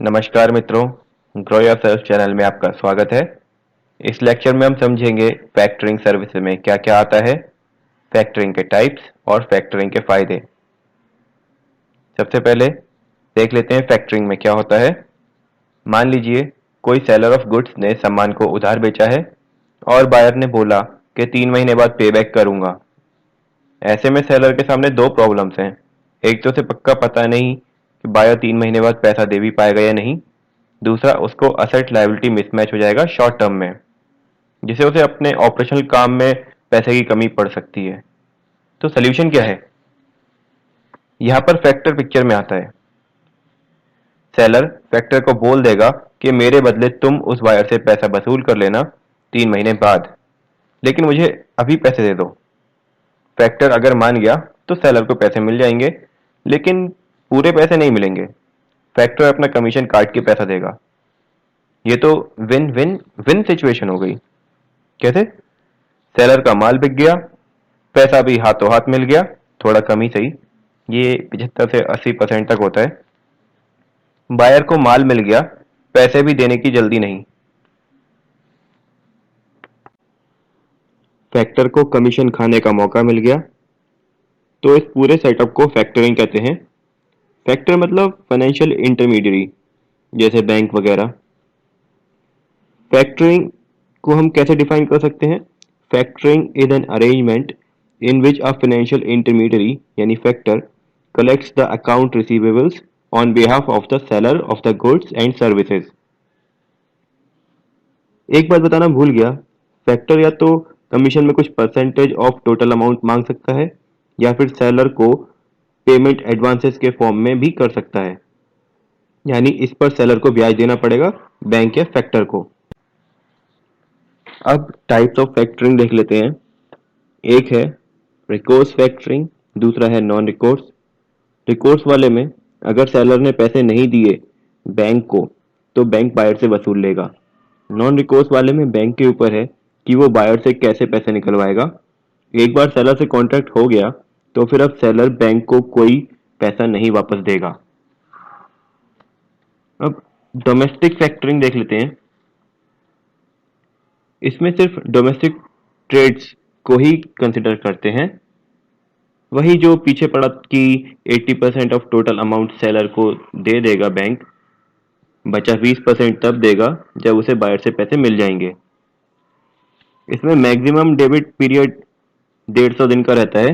नमस्कार मित्रों, grow your self channel में आपका स्वागत है। इस लेक्चर में हम समझेंगे फैक्टरिंग सर्विस में क्या क्या आता है, फैक्टरिंग के टाइप्स और फैक्टरिंग के फायदे। सबसे पहले देख लेते हैं फैक्टरिंग में क्या होता है। मान लीजिए कोई सेलर ऑफ गुड्स ने सामान को उधार बेचा है और बायर ने बोला कि 3 महीने बाद पे बैक करूंगा। ऐसे में सेलर के सामने दो प्रॉब्लम्स हैं। एक तो उसे पक्का पता नहीं कि बायर 3 महीने बाद पैसा दे भी पाएगा या नहीं। दूसरा, उसको असेट लायबिलिटी मिसमैच हो जाएगा शॉर्ट टर्म में, जिससे उसे अपने ऑपरेशनल काम में पैसे की कमी पड़ सकती है। तो सोल्यूशन क्या है? यहाँ पर फैक्टर पिक्चर में आता है। सेलर फैक्टर को बोल देगा कि मेरे बदले तुम उस बायर से पैसा वसूल कर लेना 3 महीने बाद, लेकिन मुझे अभी पैसे दे दो। फैक्टर अगर मान गया तो सेलर को पैसे मिल जाएंगे, लेकिन पूरे पैसे नहीं मिलेंगे। फैक्टर अपना कमीशन काट के पैसा देगा। ये तो विन विन विन सिचुएशन हो गई। कैसे? सेलर का माल बिक गया, पैसा भी हाथों हाथ मिल गया, थोड़ा कम ही सही, ये 75 से 80% तक होता है। बायर को माल मिल गया, पैसे भी देने की जल्दी नहीं। फैक्टर को कमीशन खाने का मौका मिल गया। तो इस पूरे सेटअप को फैक्टरिंग कहते हैं। फैक्टर मतलब फाइनेंशियल इंटरमीडियरी, जैसे बैंक वगैरह। फैक्टरिंग को हम कैसे डिफाइन कर सकते हैं? Factoring is an arrangement in which a financial intermediary यानी factor collects the account receivables on behalf of the seller of the goods and services। एक बात बताना भूल गया, फैक्टर या तो कमीशन में कुछ परसेंटेज ऑफ टोटल अमाउंट मांग सकता है या फिर सेलर को पेमेंट एडवांसेस के फॉर्म में भी कर सकता है, यानी इस पर सेलर को ब्याज देना पड़ेगा बैंक या फैक्टर को। अब टाइप्स ऑफ फैक्टरिंग देख लेते हैं। एक है रिकोर्स फैक्टरिंग, दूसरा है नॉन रिकोर्स। रिकोर्स वाले में अगर सेलर ने पैसे नहीं दिए बैंक को तो बैंक बायर से वसूल लेगा। नॉन रिकोर्स वाले में बैंक के ऊपर है कि वो बायर से कैसे पैसे निकलवाएगा। एक बार सेलर से कॉन्ट्रैक्ट हो गया तो फिर अब सेलर बैंक को कोई पैसा नहीं वापस देगा। अब डोमेस्टिक फैक्टरिंग देख लेते हैं। इसमें सिर्फ डोमेस्टिक ट्रेड्स को ही कंसिडर करते हैं। वही जो पीछे पड़ा कि 80% ऑफ टोटल अमाउंट सेलर को दे देगा बैंक, बचा 20% तब देगा जब उसे बायर से पैसे मिल जाएंगे। इसमें मैक्सिमम डेबिट पीरियड 150 दिन का रहता है,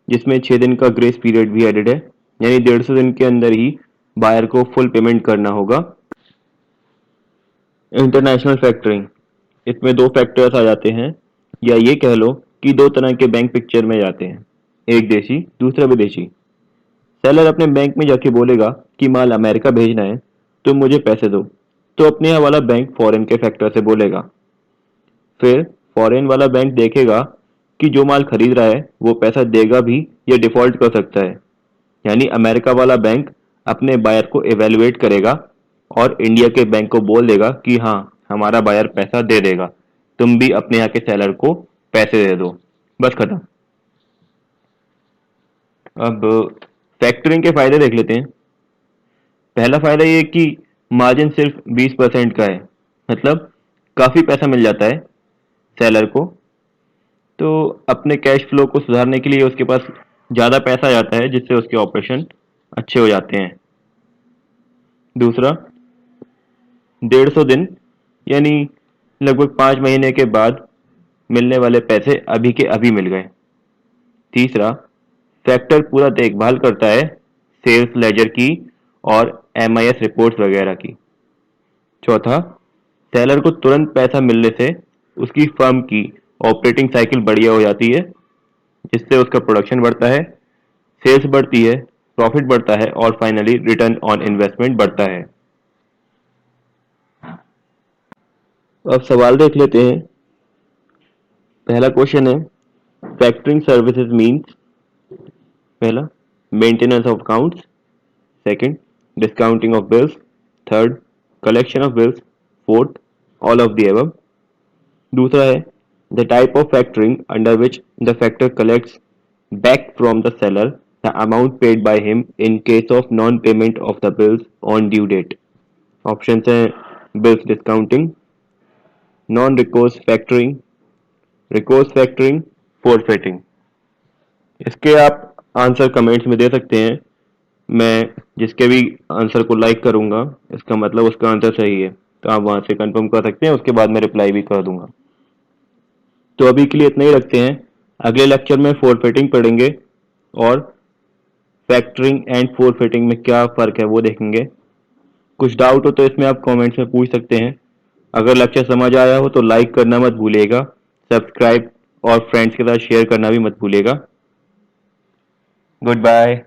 जिसमें 6 दिन का ग्रेस पीरियड भी एडेड है, यानी 150 दिन के अंदर ही बायर को फुल पेमेंट करना होगा। इंटरनेशनल फैक्टरिंग, इसमें दो फैक्टर्स आ जाते हैं, या ये कह लो कि दो तरह के बैंक पिक्चर में जाते हैं, एक देशी दूसरा विदेशी। सेलर अपने बैंक में जाके बोलेगा कि माल अमेरिका भेजना है, तुम मुझे पैसे दो, तो अपने यहाँ वाला बैंक फॉरेन के फैक्टर से बोलेगा। फिर फॉरेन वाला बैंक देखेगा कि जो माल खरीद रहा है वो पैसा देगा भी या डिफॉल्ट कर सकता है, यानी अमेरिका वाला बैंक अपने बायर को इवेलुएट करेगा और इंडिया के बैंक को बोल देगा कि हाँ, हमारा बायर पैसा दे देगा, तुम भी अपने यहाँ के सेलर को पैसे दे दो, बस खत्म। अब फैक्टरिंग के फायदे देख लेते हैं। पहला फायदा ये कि मार्जिन सिर्फ 20% का है, मतलब काफी पैसा मिल जाता है सेलर को। तो अपने कैश फ्लो को सुधारने के लिए उसके पास ज्यादा पैसा आ जाता है, जिससे उसके ऑपरेशन अच्छे हो जाते हैं। दूसरा, 150 दिन यानी लगभग 5 महीने के बाद मिलने वाले पैसे अभी के अभी मिल गए। तीसरा, फैक्टर पूरा देखभाल करता है सेल्स लेजर की और MIS रिपोर्ट्स वगैरह की। चौथा, सेलर को तुरंत पैसा मिलने से उसकी फर्म की ऑपरेटिंग साइकिल बढ़िया हो जाती है, जिससे उसका प्रोडक्शन बढ़ता है, सेल्स बढ़ती है, प्रॉफिट बढ़ता है और फाइनली रिटर्न ऑन इन्वेस्टमेंट बढ़ता है। अब सवाल देख लेते हैं। पहला क्वेश्चन है, फैक्टरिंग सर्विसेज मीन्स। पहला, maintenance of accounts. Second, discounting of bills. Third, collection of bills. Fourth, all of the above. दूसरा है, the type of factoring under which the factor collects back from the seller the amount paid by him in case of non-payment of the bills on due date. Options हैं bills discounting, non-recourse factoring, recourse factoring, forfeiting. इसके आप answer comments में दे सकते हैं। मैं जिसके भी answer को लाइक करूंगा इसका मतलब उसका आंसर सही है, तो आप वहां से कंफर्म कर सकते हैं। उसके बाद मैं रिप्लाई भी कर दूंगा। तो अभी के लिए इतना ही रखते हैं। अगले लेक्चर में फोरफिटिंग पढ़ेंगे और फैक्टरिंग एंड फोरफिटिंग में क्या फ़र्क है वो देखेंगे। कुछ डाउट हो तो इसमें आप कमेंट्स में पूछ सकते हैं। अगर लेक्चर समझ आया हो तो लाइक करना मत भूलिएगा, सब्सक्राइब और फ्रेंड्स के साथ शेयर करना भी मत भूलिएगा। Good bye.